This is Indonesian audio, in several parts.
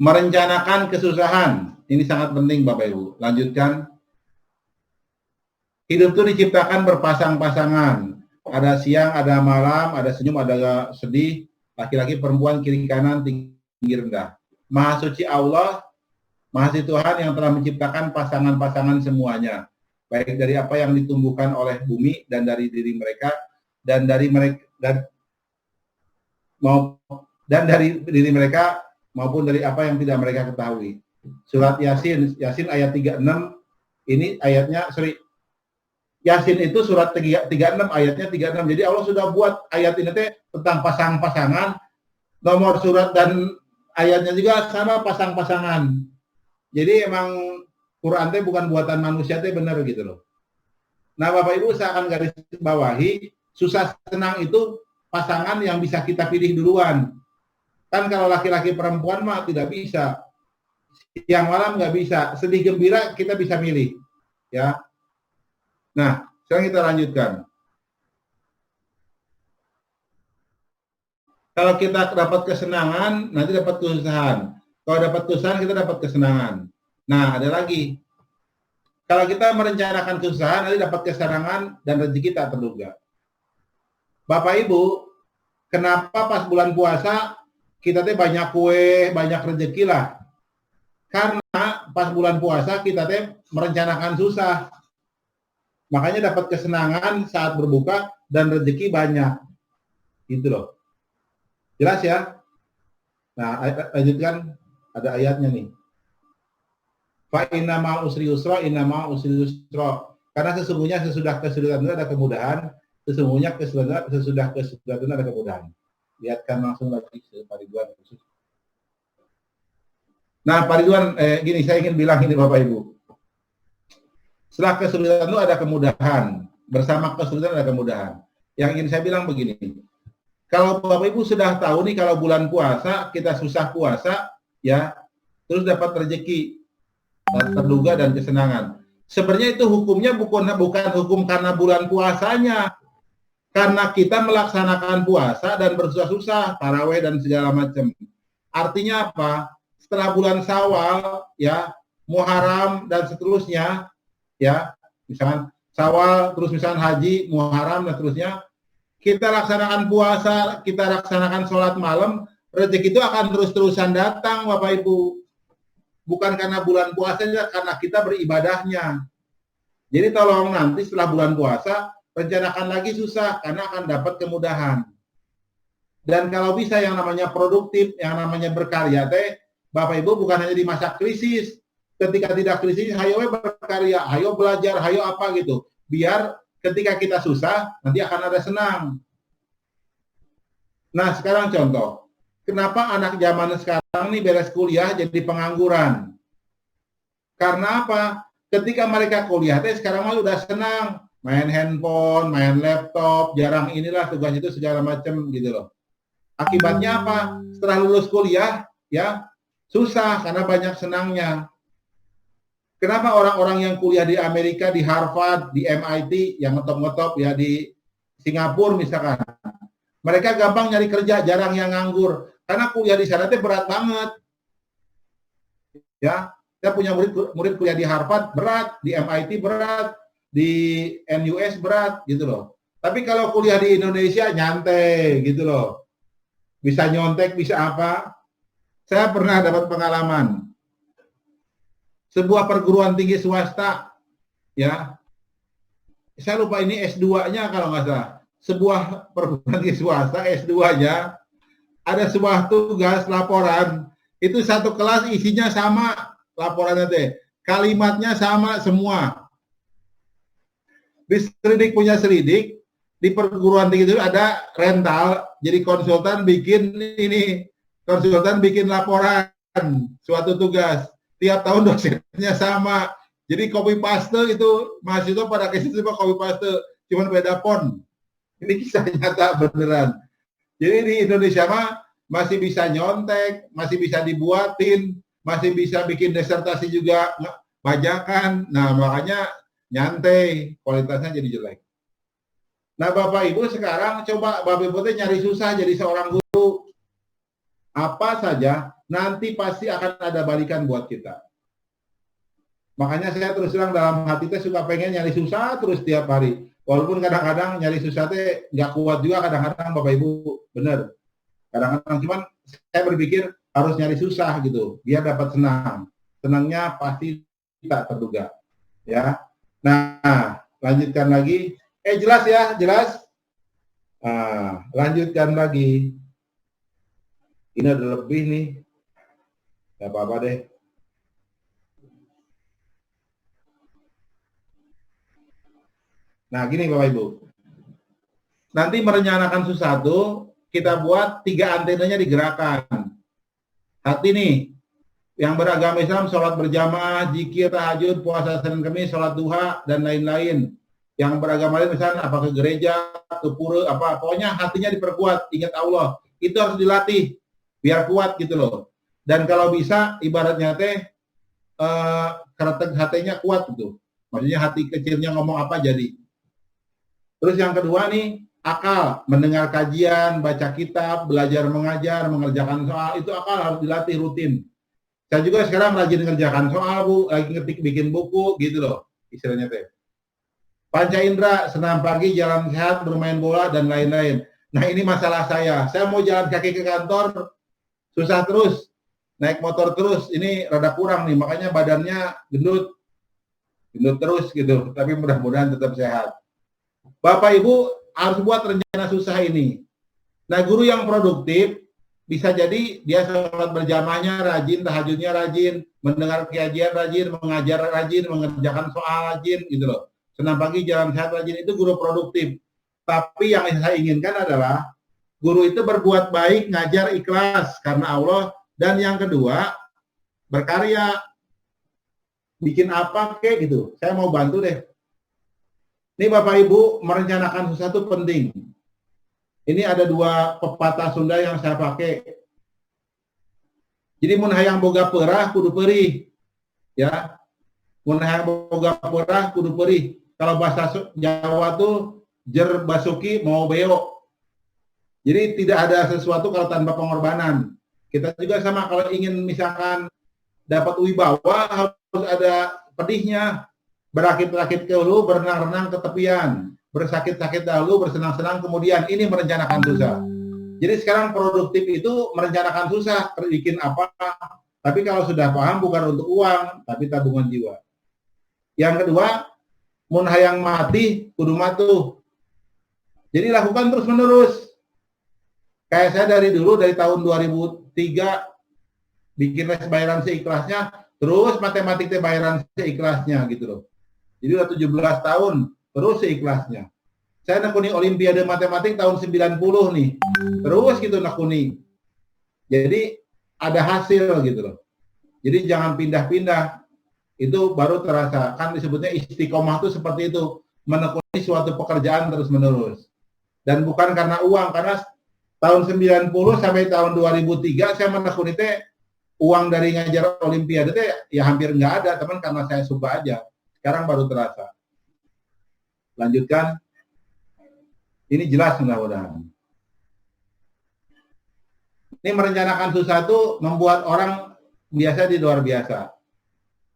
Merencanakan kesusahan. Ini sangat penting Bapak Ibu. Lanjutkan. Hidup itu diciptakan berpasang-pasangan. Ada siang, ada malam, ada senyum, ada sedih. Laki-laki, perempuan, kiri kanan, tinggi rendah. Maha suci Allah, Maha suci Tuhan yang telah menciptakan pasangan-pasangan semuanya. Baik dari apa yang ditumbuhkan oleh bumi dan dari diri mereka dan dari diri mereka maupun dari apa yang tidak mereka ketahui. Surat Yasin ayat 36 ini ayatnya Yasin itu surat 36 ayatnya 36. Jadi Allah sudah buat ayat ini tentang pasang-pasangan. Nomor surat dan ayatnya juga sama pasang-pasangan. Jadi emang Quran itu bukan buatan manusia itu benar gitu loh. Nah, Bapak Ibu saya akan garis bawahi, susah senang itu pasangan yang bisa kita pilih duluan. Kan kalau laki-laki perempuan mah tidak bisa. Siang malam nggak bisa. Sedih gembira kita bisa milih. Ya. Nah, sekarang kita lanjutkan. Kalau kita dapat kesenangan, nanti dapat kesusahan. Kalau dapat kesusahan, kita dapat kesenangan. Nah, ada lagi. Kalau kita merencanakan kesusahan, nanti dapat kesenangan dan rezeki tak terduga. Bapak Ibu, kenapa pas bulan puasa kita banyak kue, banyak rezeki lah? Karena pas bulan puasa kita merencanakan susah. Makanya dapat kesenangan saat berbuka dan rezeki banyak. Gitu loh. Jelas ya? Nah, lanjutkan. Ada ayatnya nih. Fa inna ma usri yusra, inna ma usri yusra. Karena sesungguhnya sesudah kesulitan itu ada kemudahan, sesungguhnya sesudah kesulitan itu ada kemudahan. Lihatkan langsung lagi Pak Ridwan. Nah, Pak Ridwan, gini, saya ingin bilang ini Bapak Ibu. Setelah kesulitan itu ada kemudahan. Bersama kesulitan ada kemudahan. Yang ingin saya bilang begini. Kalau Bapak Ibu sudah tahu nih kalau bulan puasa, kita susah puasa, ya, terus dapat rezeki, terduga dan kesenangan. Sebenarnya itu hukumnya bukan hukum karena bulan puasanya. Karena kita melaksanakan puasa dan bersusah-susah, taraweh dan segala macam. Artinya apa? Setelah bulan Syawal, ya, Muharram dan seterusnya, ya, misalkan Syawal, terus misalkan Haji, Muharram dan seterusnya, kita laksanakan puasa, kita laksanakan sholat malam, rezeki itu akan terus-terusan datang, Bapak Ibu. Bukan karena bulan puasanya, karena kita beribadahnya. Jadi tolong nanti setelah bulan puasa, rencanakan lagi susah, karena akan dapat kemudahan. Dan kalau bisa yang namanya produktif, yang namanya berkarya, Bapak Ibu bukan hanya di masa krisis, ketika tidak krisis, hayo berkarya, hayo belajar, hayo apa gitu. Biar ketika kita susah, nanti akan ada senang. Nah, sekarang contoh. Kenapa anak zaman sekarang nih beres kuliah jadi pengangguran? Karena apa? Ketika mereka kuliah, sekarang mah udah senang. Main handphone, main laptop, jarang inilah tugas itu segala macam gitu loh. Akibatnya apa? Setelah lulus kuliah, ya susah karena banyak senangnya. Kenapa orang-orang yang kuliah di Amerika, di Harvard, di MIT, yang ngetop-ngetop ya di Singapura misalkan, mereka gampang nyari kerja, jarang yang nganggur. Karena kuliah di sana itu berat banget. Ya, saya punya murid kuliah di Harvard berat, di MIT berat, di NUS berat gitu loh. Tapi kalau kuliah di Indonesia nyantai gitu loh. Bisa nyontek, bisa apa. Saya pernah dapat pengalaman. Sebuah perguruan tinggi swasta, ya, saya lupa ini S2-nya kalau nggak salah. Sebuah perguruan tinggi swasta, S2-nya, ada sebuah tugas laporan, itu satu kelas isinya sama laporannya teh. Kalimatnya sama semua. Di Seridik punya Seridik, di perguruan tinggi itu ada rental, jadi konsultan bikin laporan suatu tugas. Tiap tahun dosennya sama. Jadi copy paste itu mahasiswa pada ke situ copy paste, cuma beda font. Ini kisah nyata beneran. Jadi di Indonesia mah masih bisa nyontek, masih bisa dibuatin, masih bisa bikin disertasi juga bajakan. Nah, makanya nyantai, kualitasnya jadi jelek. Nah, Bapak Ibu sekarang coba Bapak Ibu nyari susah jadi seorang guru. Apa saja nanti pasti akan ada balikan buat kita. Makanya saya terus terang dalam hati saya suka pengen nyari susah terus tiap hari. Walaupun kadang-kadang nyari susah teh nggak kuat juga kadang-kadang Bapak Ibu, bener. Kadang-kadang cuman saya berpikir harus nyari susah gitu, biar dapat senang. Senangnya pasti tak terduga, ya. Nah, lanjutkan lagi. Jelas ya, jelas. Lanjutkan lagi. Ini ada lebih nih. Gak apa-apa deh. Nah, gini Bapak Ibu. Nanti merencanakan sesuatu, kita buat 3 antenanya digerakkan. Hati nih, yang beragama Islam, sholat berjamaah, zikir, tahajud, puasa Senin Kamis, sholat duha, dan lain-lain. Yang beragama lain misalnya apa ke gereja, ke pura, apa pokoknya hatinya diperkuat, ingat Allah. Itu harus dilatih biar kuat gitu loh. Dan kalau bisa ibaratnya teh hatinya kuat gitu. Maksudnya hati kecilnya ngomong apa jadi. Terus yang kedua nih, akal, mendengar kajian, baca kitab, belajar mengajar, mengerjakan soal, itu akal harus dilatih rutin. Saya juga sekarang rajin mengerjakan soal, Bu, lagi ngetik bikin buku gitu loh, istilahnya teh. Panca indera, senam pagi, jalan sehat, bermain bola, dan lain-lain. Nah ini masalah saya mau jalan kaki ke kantor, susah terus, naik motor terus, ini rada kurang nih, makanya badannya gendut terus gitu, tapi mudah-mudahan tetap sehat. Bapak Ibu harus buat rencana susah ini. Nah guru yang produktif, bisa jadi dia sholat berjamaahnya rajin, tahajudnya rajin, mendengar kajian rajin, mengajar rajin, mengerjakan soal rajin gitu loh. Senam pagi, jalan sehat rajin, itu guru produktif. Tapi yang saya inginkan adalah guru itu berbuat baik, ngajar ikhlas karena Allah. Dan yang kedua, berkarya, bikin apa kek gitu. Saya mau bantu deh. Ini Bapak Ibu merencanakan sesuatu penting. Ini ada 2 pepatah Sunda yang saya pakai. Jadi mun hayang boga perah kudu perih. Ya. Mun hayang boga perah kudu perih. Kalau bahasa Jawa tuh jer basuki mau beo. Jadi tidak ada sesuatu kalau tanpa pengorbanan. Kita juga sama kalau ingin misalkan dapat wibawa harus ada pedihnya. Berakit-rakit ke hulu, berenang-renang ke tepian. Bersakit-sakit dahulu, bersenang-senang kemudian. Ini merencanakan susah. Jadi sekarang produktif itu merencanakan susah, bikin apa. Tapi kalau sudah paham bukan untuk uang, tapi tabungan jiwa. Yang kedua, mun hayang mati, kudu matuh. Jadi lakukan terus-menerus. Kayak saya dari dulu, dari tahun 2003, bikin les bayaran seikhlasnya, terus matematik bayaran seikhlasnya gitu loh. Jadi udah 17 tahun, terus seikhlasnya. Saya nekuni Olimpiade Matematik tahun 90 nih. Terus gitu nekuni. Jadi ada hasil gitu loh. Jadi jangan pindah-pindah. Itu baru terasa. Kan disebutnya istiqomah itu seperti itu. Menekuni suatu pekerjaan terus-menerus. Dan bukan karena uang. Karena tahun 90 sampai tahun 2003 saya menekuni uang dari ngajar Olimpiade ya hampir nggak ada. Teman karena saya suka aja. Sekarang baru terasa. Lanjutkan. Ini jelas mudah-mudahan. Ini merencanakan sesuatu membuat orang biasa di luar biasa.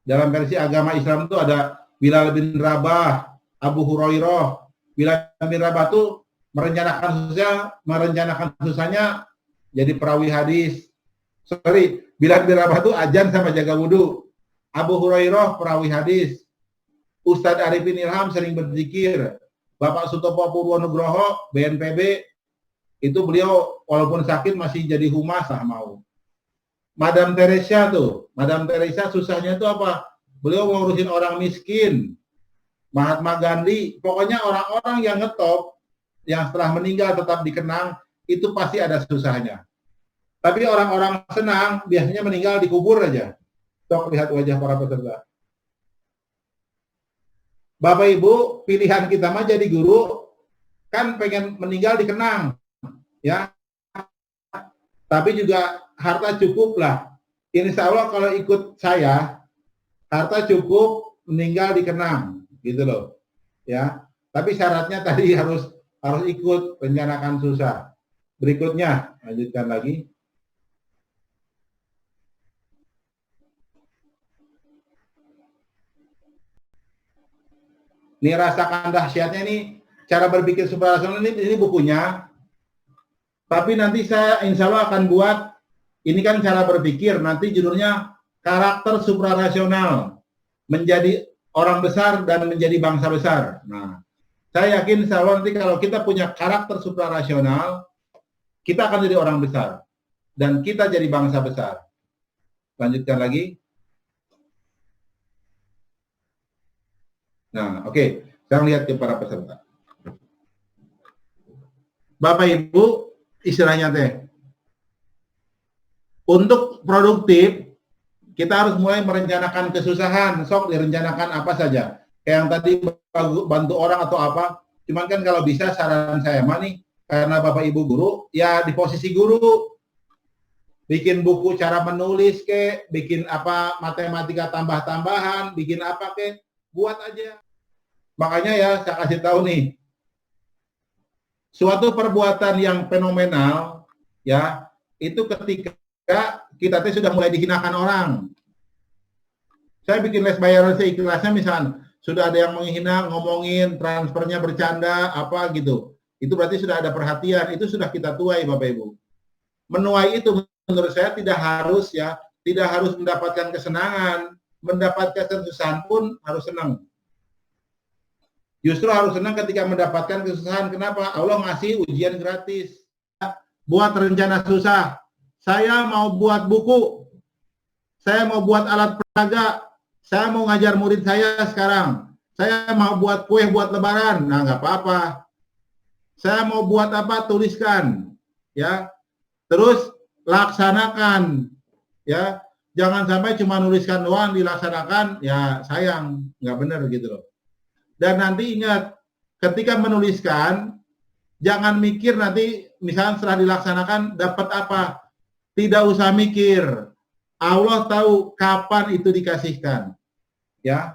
Dalam versi agama Islam itu ada Bilal bin Rabah, Abu Hurairah. Bilal bin Rabah itu merencanakan susahnya jadi perawi hadis. Bilal bin Rabah itu ajan sama jaga wudhu. Abu Hurairah perawi hadis. Ustadz Arifin Ilham sering berzikir. Bapak Sutopo Purwonugroho, BNPB, itu beliau walaupun sakit masih jadi humas lah mau. Madam Teresa susahnya itu apa? Beliau ngurusin orang miskin. Mahatma Gandhi, pokoknya orang-orang yang ngetop, yang setelah meninggal tetap dikenang, itu pasti ada susahnya. Tapi orang-orang senang, biasanya meninggal dikubur aja. Sok lihat wajah para peserta. Bapak Ibu, pilihan kita mah jadi guru, kan pengen meninggal dikenang, ya. Tapi juga harta cukup lah. Insya Allah kalau ikut saya, harta cukup, meninggal dikenang, gitu loh, ya. Tapi syaratnya tadi harus ikut, rencanakan susah. Berikutnya, lanjutkan lagi. Nih rasakan dahsyatnya nih, cara berpikir suprarasional ini bukunya. Tapi nanti saya insya Allah akan buat, ini kan cara berpikir, nanti judulnya karakter suprarasional, menjadi orang besar dan menjadi bangsa besar. Nah, saya yakin insya Allah nanti kalau kita punya karakter suprarasional, kita akan jadi orang besar. Dan kita jadi bangsa besar. Lanjutkan lagi. Nah, oke. Sekarang lihat ke para peserta. Bapak Ibu, istilahnya teh, untuk produktif kita harus mulai merencanakan kesusahan. Sok direncanakan apa saja, kayak yang tadi bantu orang atau apa. Cuman kan kalau bisa saran saya nih, karena Bapak Ibu guru, ya di posisi guru, bikin buku cara menulis ke, bikin apa matematika tambah-tambahan, bikin apa ke, buat aja. Makanya ya saya kasih tahu nih, suatu perbuatan yang fenomenal, ya, itu ketika kita tuh sudah mulai dihinakan orang. Saya bikin les bayaran seikhlasnya, misalnya sudah ada yang menghina, ngomongin transfernya bercanda, apa gitu. Itu berarti sudah ada perhatian, itu sudah kita tuai Bapak Ibu. Menuai itu menurut saya tidak harus ya, tidak harus mendapatkan kesenangan, mendapatkan kesusahan pun harus senang. Justru harus senang ketika mendapatkan kesusahan. Kenapa? Allah ngasih ujian gratis. Buat rencana susah. Saya mau buat buku. Saya mau buat alat peraga. Saya mau ngajar murid saya sekarang. Saya mau buat kue buat lebaran. Nah, nggak apa-apa. Saya mau buat apa? Tuliskan. Ya. Terus laksanakan. Ya. Jangan sampai cuma nuliskan doang, dilaksanakan. Ya, sayang. Nggak benar gitu loh. Dan nanti ingat, ketika menuliskan, jangan mikir nanti, misalnya setelah dilaksanakan, dapat apa. Tidak usah mikir. Allah tahu kapan itu dikasihkan. Ya,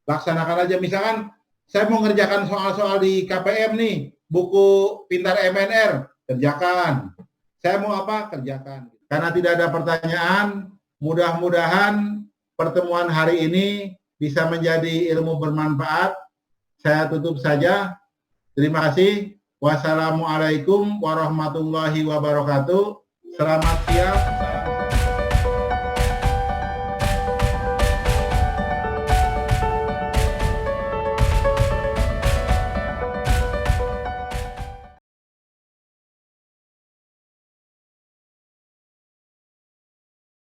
laksanakan aja. Misalkan, saya mau ngerjakan soal-soal di KPM nih, buku Pintar MNR, kerjakan. Saya mau apa? Kerjakan. Karena tidak ada pertanyaan, mudah-mudahan pertemuan hari ini bisa menjadi ilmu bermanfaat. Saya tutup saja. Terima kasih. Wassalamualaikum warahmatullahi wabarakatuh. Selamat siang.